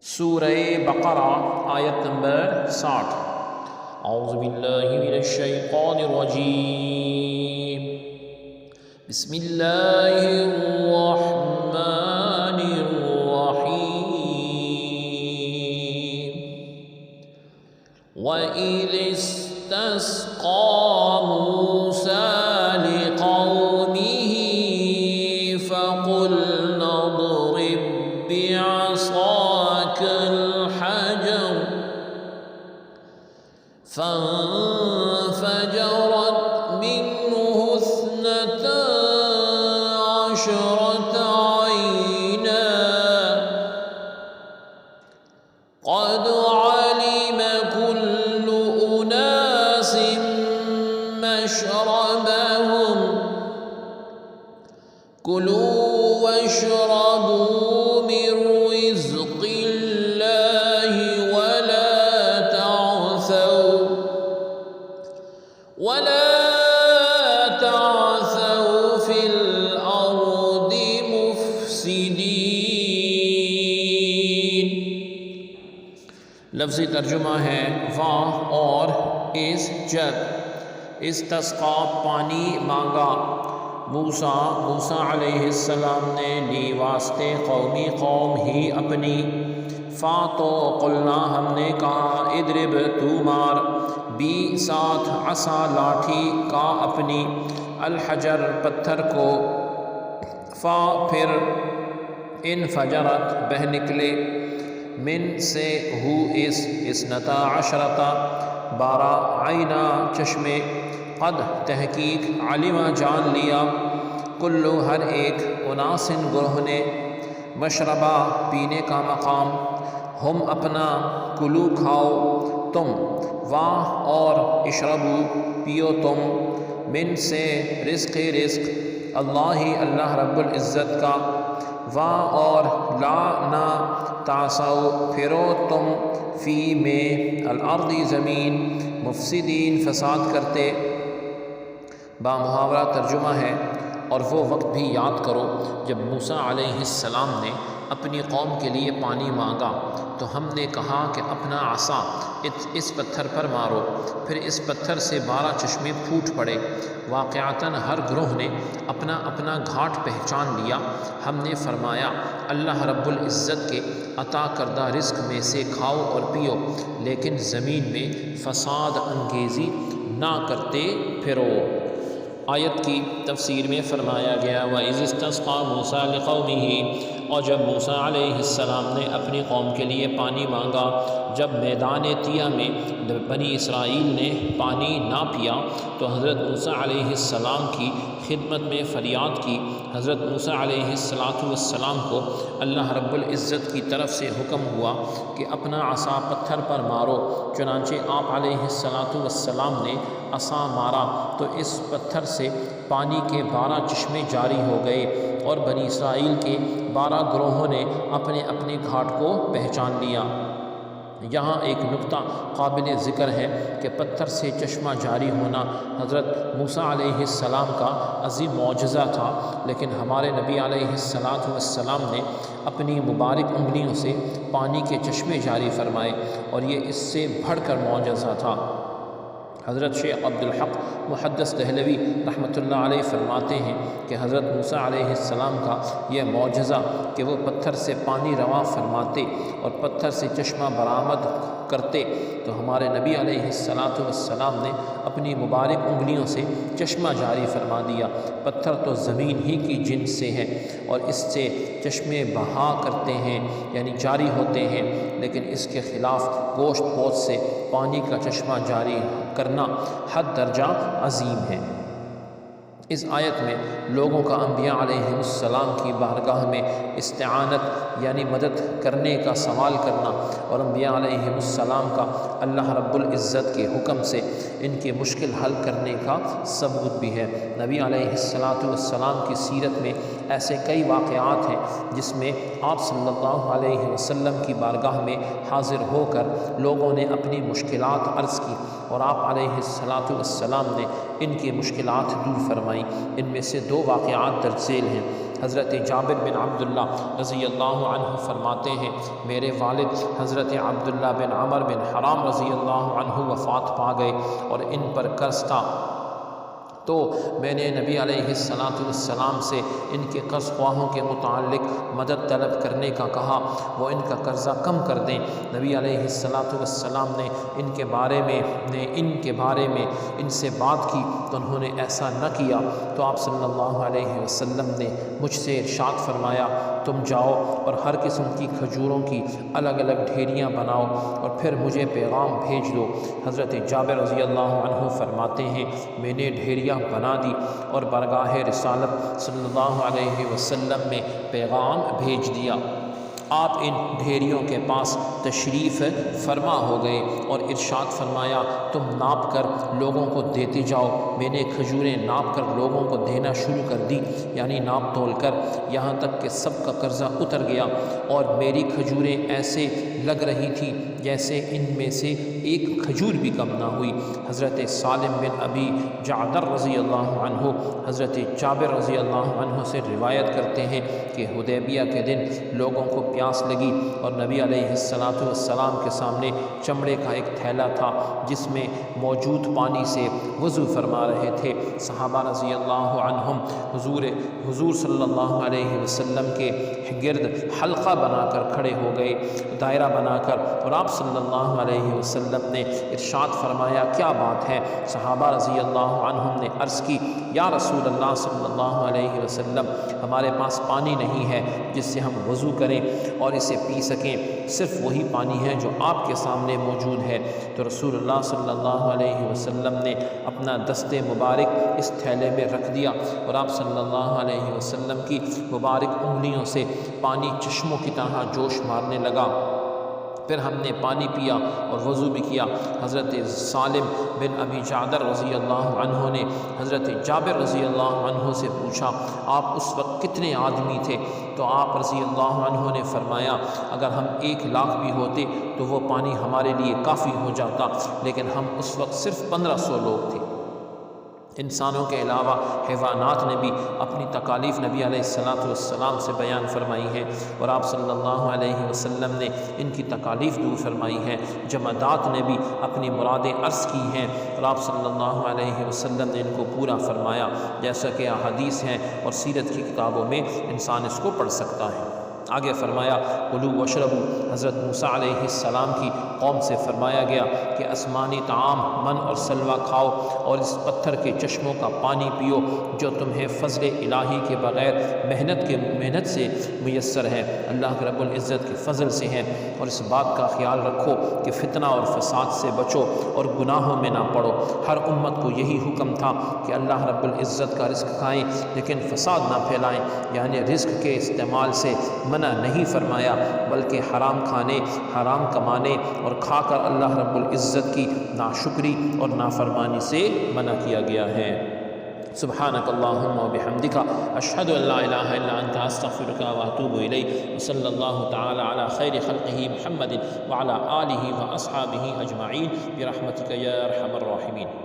سورہ بقرہ آیت نمبر 60۔ اعوذ باللہ من الشیطان الرجیم، بسم اللہ الرحمن الرحیم۔ وَإِذِ اسْتَسْقَى مُوسَىٰ لِقَوْمِهِ فَقُلْنَا اضْرِب بِّعَصَاكَ الْحَجَرَ فَانفَجَرَتْ مِنْهُ اثْنَتَا عَشْرَةَ عَيْنًا قَدْ عَلِمَ كُلُّ أُنَاسٍ مَّشْرَبَهُمْ كُلُوا وَاشْرَبُوا مِن رِّزْقِ اللَّهِ وَلَا تَعْثَوْا فِي الْأَرْضِ مُفْسِدِينَ۔ لفظی ترجمہ ہے واہ اور اس جب استسقا پانی مانگا موسیٰ علیہ السلام نے لی واسطے قوم ہی اپنی، تو قلنا ہم نے کہا اضرب تو مار، بی ساتھ عصا لاٹھی کا اپنی، الحجر پتھر کو، پھر انفجرت بہ نکلے، من سے ہو اسنتا عشرتا 12 عینا چشمے، قد تحقیق علما جان لیا، کلو ہر ایک، اناسن گروہ نے، مشربہ پینے کا مقام، ہم اپنا، کلو کھاؤ تم، واہ اور اشربو پیو تم، من سے رزق اللہ رب العزت کا، واہ اور لا نہ تعصوا پھرو تم، فی میں الارض زمین، مفسدین فساد کرتے۔ بامحاورہ ترجمہ ہے، اور وہ وقت بھی یاد کرو جب موسیٰ علیہ السلام نے اپنی قوم کے لیے پانی مانگا تو ہم نے کہا کہ اپنا عصا اس پتھر پر مارو، پھر اس پتھر سے 12 چشمے پھوٹ پڑے۔ واقعتاً ہر گروہ نے اپنا اپنا گھاٹ پہچان لیا۔ ہم نے فرمایا اللہ رب العزت کے عطا کردہ رزق میں سے کھاؤ اور پیو، لیکن زمین میں فساد انگیزی نہ کرتے پھرو۔ آیت کی تفسیر میں فرمایا گیا وَإِذِ اسْتَسْقَى مُوسَىٰ لِقَوْمِهِ، اور جب موسیٰ علیہ السلام نے اپنی قوم کے لیے پانی مانگا، جب میدان طیہ میں بنی اسرائیل نے پانی نہ پیا تو حضرت موسیٰ علیہ السلام کی خدمت میں فریاد کی۔ حضرت موسیٰ علیہ السلام کو اللہ رب العزت کی طرف سے حکم ہوا کہ اپنا عصا پتھر پر مارو، چنانچہ آپ علیہ السلام نے عصا مارا تو اس پتھر سے پانی کے 12 چشمے جاری ہو گئے، اور بنی اسرائیل کے 12 گروہوں نے اپنے اپنے گھاٹ کو پہچان لیا۔ یہاں ایک نکتہ قابل ذکر ہے کہ پتھر سے چشمہ جاری ہونا حضرت موسیٰ علیہ السلام کا عظیم معجزہ تھا، لیکن ہمارے نبی علیہ السلام نے اپنی مبارک انگلیوں سے پانی کے چشمے جاری فرمائے، اور یہ اس سے بڑھ کر معجزہ تھا۔ حضرت شیخ عبدالحق محدث دہلوی رحمۃ اللہ علیہ فرماتے ہیں کہ حضرت موسیٰ علیہ السلام کا یہ معجزہ کہ وہ پتھر سے پانی رواں فرماتے اور پتھر سے چشمہ برآمد کرتے، تو ہمارے نبی علیہ السلام نے اپنی مبارک انگلیوں سے چشمہ جاری فرما دیا۔ پتھر تو زمین ہی کی جنس سے ہے اور اس سے چشمے بہا کرتے ہیں، یعنی جاری ہوتے ہیں، لیکن اس کے خلاف گوشت پوش سے پانی کا چشمہ جاری کرنا حد درجہ عظیم ہے۔ اس آیت میں لوگوں کا انبیاء علیہ السلام کی بارگاہ میں استعانت یعنی مدد کرنے کا سوال کرنا، اور انبیاء علیہ السلام کا اللہ رب العزت کے حکم سے ان کی مشکل حل کرنے کا ثبوت بھی ہے۔ نبی علیہ السلام کی سیرت میں ایسے کئی واقعات ہیں جس میں آپ صلی اللہ علیہ وسلم کی بارگاہ میں حاضر ہو کر لوگوں نے اپنی مشکلات عرض کی، اور آپ علیہ السلام نے ان کی مشکلات دور فرمائیں۔ ان میں سے 2 واقعات درج ذیل ہیں۔ حضرت جابر بن عبداللہ رضی اللہ عنہ فرماتے ہیں میرے والد حضرت عبداللہ بن عمر بن حرام رضی اللہ عنہ وفات پا گئے اور ان پر قرض تھا، تو میں نے نبی علیہ السلام سے ان کے قرض خواہوں کے متعلق مدد طلب کرنے کا کہا، وہ ان کا قرضہ کم کر دیں۔ نبی علیہ السلام نے ان کے بارے میں ان سے بات کی تو انہوں نے ایسا نہ کیا، تو آپ صلی اللہ علیہ وسلم نے مجھ سے ارشاد فرمایا تم جاؤ اور ہر قسم کی کھجوروں کی الگ الگ ڈھیریاں بناؤ اور پھر مجھے پیغام بھیج دو۔ حضرت جابر رضی اللہ عنہ فرماتے ہیں میں نے ڈھیریاں بنا دی اور بارگاہ رسالت صلی اللہ علیہ وسلم میں پیغام بھیج دیا۔ آپ ان ڈھیریوں کے پاس تشریف فرما ہو گئے اور ارشاد فرمایا تم ناپ کر لوگوں کو دیتے جاؤ۔ میں نے کھجوریں ناپ کر لوگوں کو دینا شروع کر دی، یعنی ناپ تول کر، یہاں تک کہ سب کا قرضہ اتر گیا اور میری کھجوریں ایسے لگ رہی تھی جیسے ان میں سے ایک کھجور بھی کم نہ ہوئی۔ حضرت سالم بن ابی جعدر رضی اللہ عنہ حضرت جابر رضی اللہ عنہ سے روایت کرتے ہیں کہ حدیبیہ کے دن لوگوں کو پیاس لگی اور نبی علیہ السلام کے سامنے چمڑے کا ایک تھیلا تھا جس میں موجود پانی سے وضو فرما رہے تھے۔ صحابہ رضی اللہ عنہم حضور صلی اللہ علیہ وسلم کے گرد حلقہ بنا کر کھڑے ہو گئے، دائرہ بنا کر، اور آپ صلی اللہ علیہ وسلم نے ارشاد فرمایا کیا بات ہے؟ صحابہ رضی اللہ عنہم نے عرض کی یا رسول اللہ صلی اللہ علیہ وسلم ہمارے پاس پانی نہیں ہے جس سے ہم وضو کریں اور اسے پی سکیں، صرف وہی پانی ہے جو آپ کے سامنے موجود ہے۔ تو رسول اللہ صلی اللہ علیہ وسلم نے اپنا دست مبارک اس تھیلے میں رکھ دیا اور آپ صلی اللہ علیہ وسلم کی مبارک انگلیوں سے پانی چشموں کی طرح جوش مارنے لگا۔ پھر ہم نے پانی پیا اور وضو بھی کیا۔ حضرت سالم بن ابی جعدر رضی اللہ عنہ نے حضرت جابر رضی اللہ عنہ سے پوچھا آپ اس وقت کتنے آدمی تھے؟ تو آپ رضی اللہ عنہ نے فرمایا اگر ہم 1,00,000 بھی ہوتے تو وہ پانی ہمارے لیے کافی ہو جاتا، لیکن ہم اس وقت صرف 1500 لوگ تھے۔ انسانوں کے علاوہ حیوانات نے بھی اپنی تکالیف نبی علیہ السلام سے بیان فرمائی ہیں اور آپ صلی اللہ علیہ وسلم نے ان کی تکالیف دور فرمائی ہیں۔ جمادات نے بھی اپنی مرادیں عرض کی ہیں اور آپ صلی اللہ علیہ وسلم نے ان کو پورا فرمایا، جیسا کہ احادیث ہیں اور سیرت کی کتابوں میں انسان اس کو پڑھ سکتا ہے۔ آگے فرمایا کلوا واشربوا، حضرت موسیٰ علیہ السلام کی قوم سے فرمایا گیا کہ آسمانی طعام من اور سلوہ کھاؤ اور اس پتھر کے چشموں کا پانی پیو جو تمہیں فضل الہی کے بغیر محنت سے میسر ہے، اللہ رب العزت کے فضل سے ہیں۔ اور اس بات کا خیال رکھو کہ فتنہ اور فساد سے بچو اور گناہوں میں نہ پڑو۔ ہر امت کو یہی حکم تھا کہ اللہ رب العزت کا رزق کھائیں لیکن فساد نہ پھیلائیں، یعنی رزق کے استعمال سے منع نہیں فرمایا بلکہ حرام کھانے، حرام کمانے اور کھا کر اللہ رب العزت کی ناشکری اور نافرمانی سے منع کیا گیا ہے۔ سبحانک اللہم و بحمدک اشہد ان لا الہ الا انت استغفرک و اتوب الیک، وصلی اللہ تعالی علی خیر خلقہ محمد وعلی آلہ و اصحابہ اجمعین برحمتک یا ارحم الراحمین۔